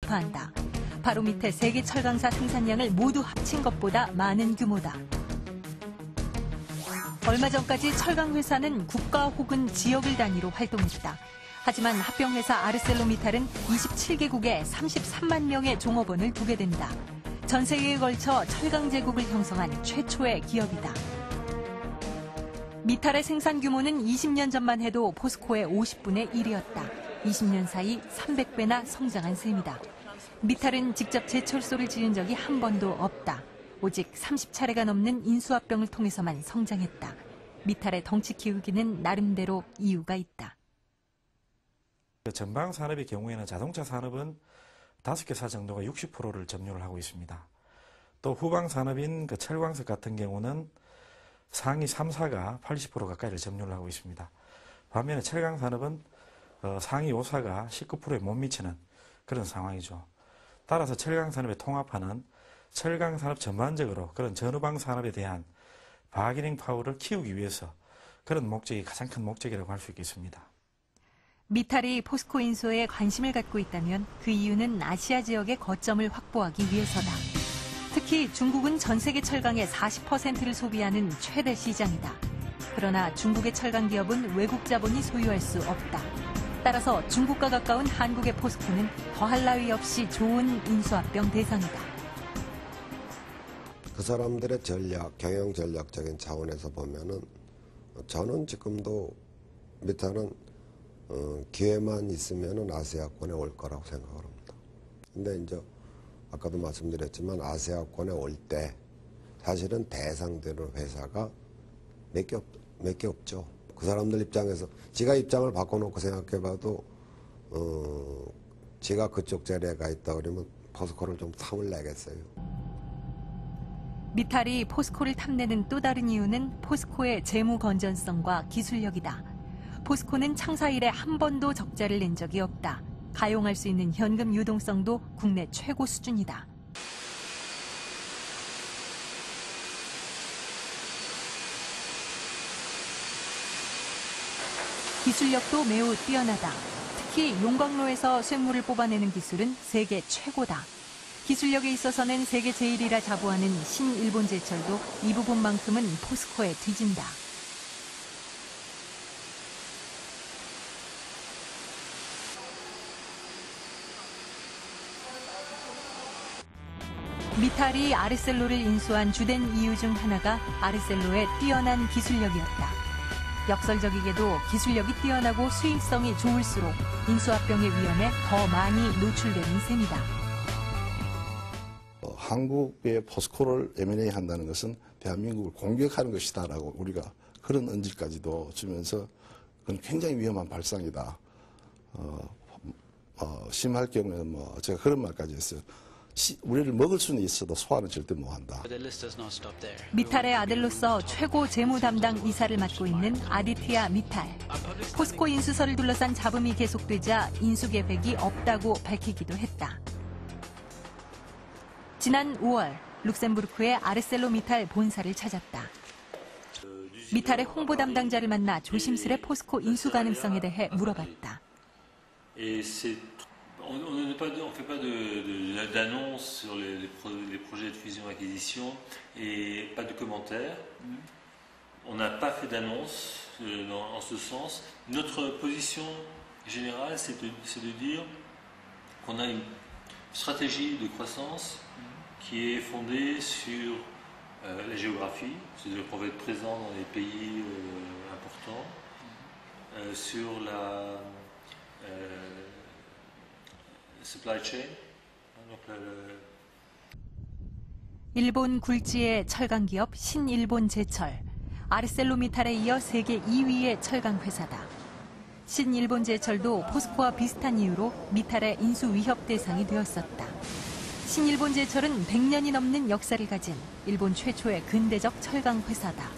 돌파한다. 바로 밑에 세계 철강사 생산량을 모두 합친 것보다 많은 규모다. 얼마 전까지 철강 회사는 국가 혹은 지역을 단위로 활동했다. 하지만 합병회사 아르셀로미탈은 27개국에 33만 명의 종업원을 두게 된다. 전 세계에 걸쳐 철강 제국을 형성한 최초의 기업이다. 미탈의 생산 규모는 20년 전만 해도 포스코의 50분의 1이었다. 20년 사이 300배나 성장한 셈이다. 미탈은 직접 제철소를 지은 적이 한 번도 없다. 오직 30차례가 넘는 인수합병을 통해서만 성장했다. 미탈의 덩치 키우기는 나름대로 이유가 있다. 전방 산업의 경우에는 자동차 산업은 5개 사 정도가 60%를 점유를 하고 있습니다. 또 후방 산업인 철광석 같은 경우는 상위 3사가 80% 가까이를 점유를 하고 있습니다. 반면에 철강 산업은 상위 5사가 19%에 못 미치는 그런 상황이죠. 따라서 철강 산업의 통합화는 철강 산업 전반적으로 그런 전후방 산업에 대한 바게닝 파워를 키우기 위해서 그런 목적이 가장 큰 목적이라고 할 수 있겠습니다. 미탈이 포스코 인수에 관심을 갖고 있다면 그 이유는 아시아 지역의 거점을 확보하기 위해서다. 특히 중국은 전 세계 철강의 40%를 소비하는 최대 시장이다. 그러나 중국의 철강 기업은 외국 자본이 소유할 수 없다. 따라서 중국과 가까운 한국의 포스코는 더할 나위 없이 좋은 인수합병 대상이다. 그 사람들의 전략, 경영 전략적인 차원에서 보면은 저는 지금도 미탈은 기회만 있으면은 아시아권에 올 거라고 생각을 합니다. 근데 이제 아까도 말씀드렸지만 아시아권에 올 때 사실은 대상되는 회사가 몇 개 없죠. 그 사람들 입장에서 지가 입장을 바꿔놓고 생각해봐도 지가 그쪽 자리에 가 있다 그러면 포스코를 좀 탐을 내겠어요. 미탈이 포스코를 탐내는 또 다른 이유는 포스코의 재무 건전성과 기술력이다. 포스코는 창사 이래 한 번도 적자를 낸 적이 없다. 가용할 수 있는 현금 유동성도 국내 최고 수준이다. 기술력도 매우 뛰어나다. 특히 용광로에서 쇳물을 뽑아내는 기술은 세계 최고다. 기술력에 있어서는 세계 제1위라 자부하는 신일본제철도 이 부분만큼은 포스코에 뒤진다. 미탈이 아르셀로를 인수한 주된 이유 중 하나가 아르셀로의 뛰어난 기술력이었다. 역설적이게도 기술력이 뛰어나고 수익성이 좋을수록 인수합병의 위험에 더 많이 노출되는 셈이다. 한국의 포스코를 M&A 한다는 것은 대한민국을 공격하는 것이다라고 우리가 그런 언질까지도 주면서 그건 굉장히 위험한 발상이다. 심할 경우에는 제가 그런 말까지 했어요. 우리를 먹을 수는 있어도 소화는 절대 못한다. 미탈의 아들로서 최고 재무 담당 이사를 맡고 있는 아디티아 미탈. 포스코 인수설을 둘러싼 잡음이 계속되자 인수 계획이 없다고 밝히기도 했다. 지난 5월 룩셈부르크의 아르셀로 미탈 본사를 찾았다. 미탈의 홍보 담당자를 만나 조심스레 포스코 인수 가능성에 대해 물어봤다. On ne fait pas d'annonce sur les projets de fusion-acquisition et pas de commentaires. On n'a pas fait d'annonce en ce sens. Notre position générale, c'est de dire qu'on a une stratégie de croissance qui est fondée sur la géographie, c'est-à-dire qu'on va être présent dans les pays importants, sur la supply chain. 일본 굴지의 철강 기업 신일본제철. 아르셀로미탈에 이어 세계 2위의 철강 회사다. 신일본제철도 포스코와 비슷한 이유로 미탈의 인수 위협 대상이 되었었다. 신일본제철은 100년이 넘는 역사를 가진 일본 최초의 근대적 철강 회사다.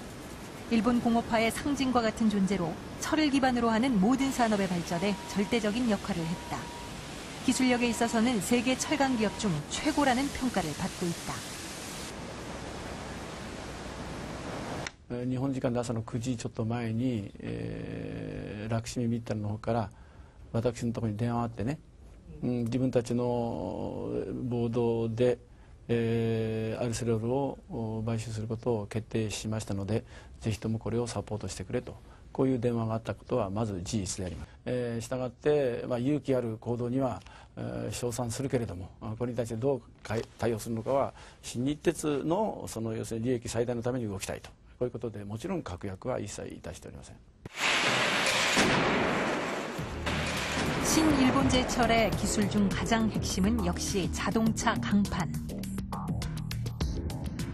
일본 공업화의 상징과 같은 존재로 철을 기반으로 하는 모든 산업의 발전에 절대적인 역할을 했다. 기술력에 있어서는 세계 철강 기업 중 최고라는 평가를 받고 있다. 日本時間の朝の9時ちょっと前に、ラクシミミッタルの方から私のところに電話があってね、自分たちの暴動で、アルセロルを買収することを決定しましたので、ぜひともこれをサポートしてくれと、こういう電話があったことはまず事実であります。したがって、勇気ある行動には、称賛するけれども、これに対してどう対応するのかは、新日鉄の要するに利益最大のために動きたいと、こういうことで、もちろん確約は一切いたしておりません。 신일본제철의 기술 중 가장 핵심은 역시 자동차 강판.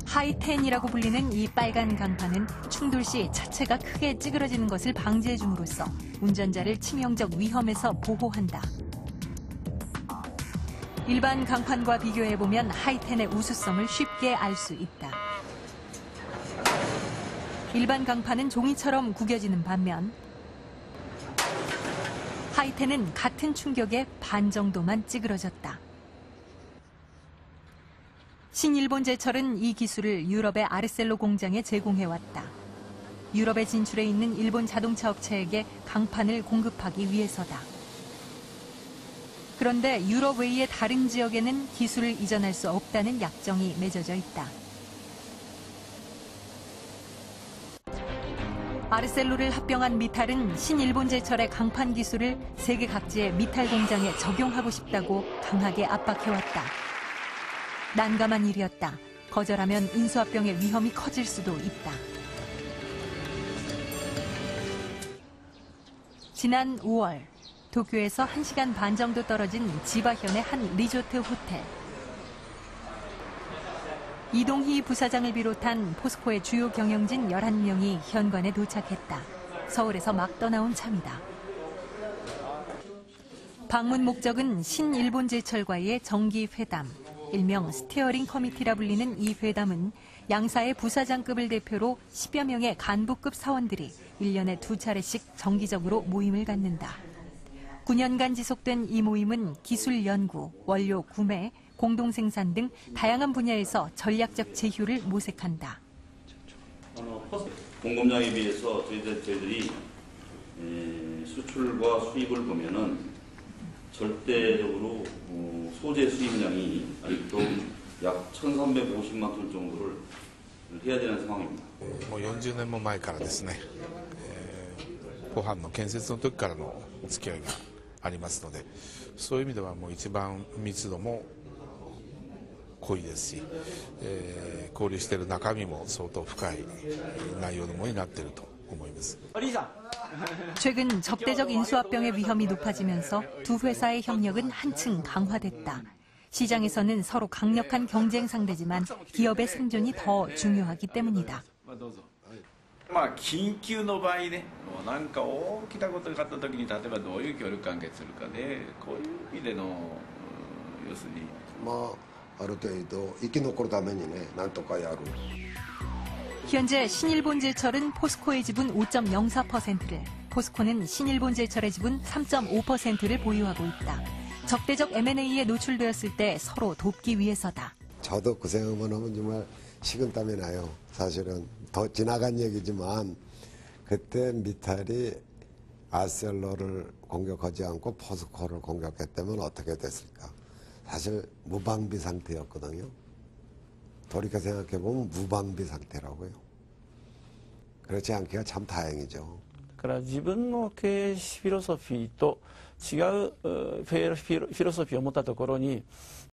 하이텐이라고 불리는 이 빨간 강판은 충돌 시 차체가 크게 찌그러지는 것을 방지해 줌으로써 운전자를 치명적 위험에서 보호한다. 일반 강판과 비교해보면 하이텐의 우수성을 쉽게 알 수 있다. 일반 강판은 종이처럼 구겨지는 반면 하이텐은 같은 충격에 반 정도만 찌그러졌다. 신일본제철은 이 기술을 유럽의 아르셀로 공장에 제공해왔다. 유럽에 진출해 있는 일본 자동차 업체에게 강판을 공급하기 위해서다. 그런데 유럽 외의 다른 지역에는 기술을 이전할 수 없다는 약정이 맺어져 있다. 아르셀로를 합병한 미탈은 신일본제철의 강판 기술을 세계 각지의 미탈 공장에 적용하고 싶다고 강하게 압박해왔다. 난감한 일이었다. 거절하면 인수합병의 위험이 커질 수도 있다. 지난 5월 도쿄에서 1시간 반 정도 떨어진 지바현의 한 리조트 호텔. 이동희 부사장을 비롯한 포스코의 주요 경영진 11명이 현관에 도착했다. 서울에서 막 떠나온 참이다. 방문 목적은 신일본제철과의 정기 회담, 일명 스티어링 커미티라 불리는 이 회담은 양사의 부사장급을 대표로 10여 명의 간부급 사원들이 1년에 2차례씩 정기적으로 모임을 갖는다. 9년간 지속된 이 모임은 기술 연구, 원료 구매, 공동 생산 등 다양한 분야에서 전략적 제휴를 모색한다. 공급량에 비해서 저희들이 수출과 수입을 보면은 절대적으로 소재 수입량이 아직도 약 1,350만 톤 정도를 해야 되는 상황입니다. もう40年も前からですね、湖畔の建設の時からのお付き合いがありますので、そういう意味ではもう一番密度も濃いですし、交流している中身も相当深い内容のものになっていると思います。 최근 적대적 인수합병의 위험이 높아지면서 두 회사의 협력은 한층 강화됐다. 시장에서는 서로 강력한 경쟁 상대지만 기업의 생존이 더 중요하기 때문이다. 緊急の場合ね、なんか大きなことがあった時に例えばどういう協力関係するかで、こういう意味での要するにある程度生き残るためにね、なんとかやる。 현재 신일본제철은 포스코의 지분 5.04%를, 포스코는 신일본제철의 지분 3.5%를 보유하고 있다. 적대적 M&A에 노출되었을 때 서로 돕기 위해서다. 저도 그 생각만 하면 정말 식은땀이 나요. 사실은 더 지나간 얘기지만 그때 미탈이 아셀로를 공격하지 않고 포스코를 공격했다면 어떻게 됐을까. 사실 무방비 상태였거든요. 돌이켜 생각해보면 무방비 상태라고요. 그렇지 않기가 참 다행이죠. だから自分の経営フィロソフィーと違うフィロソフィーを持ったところに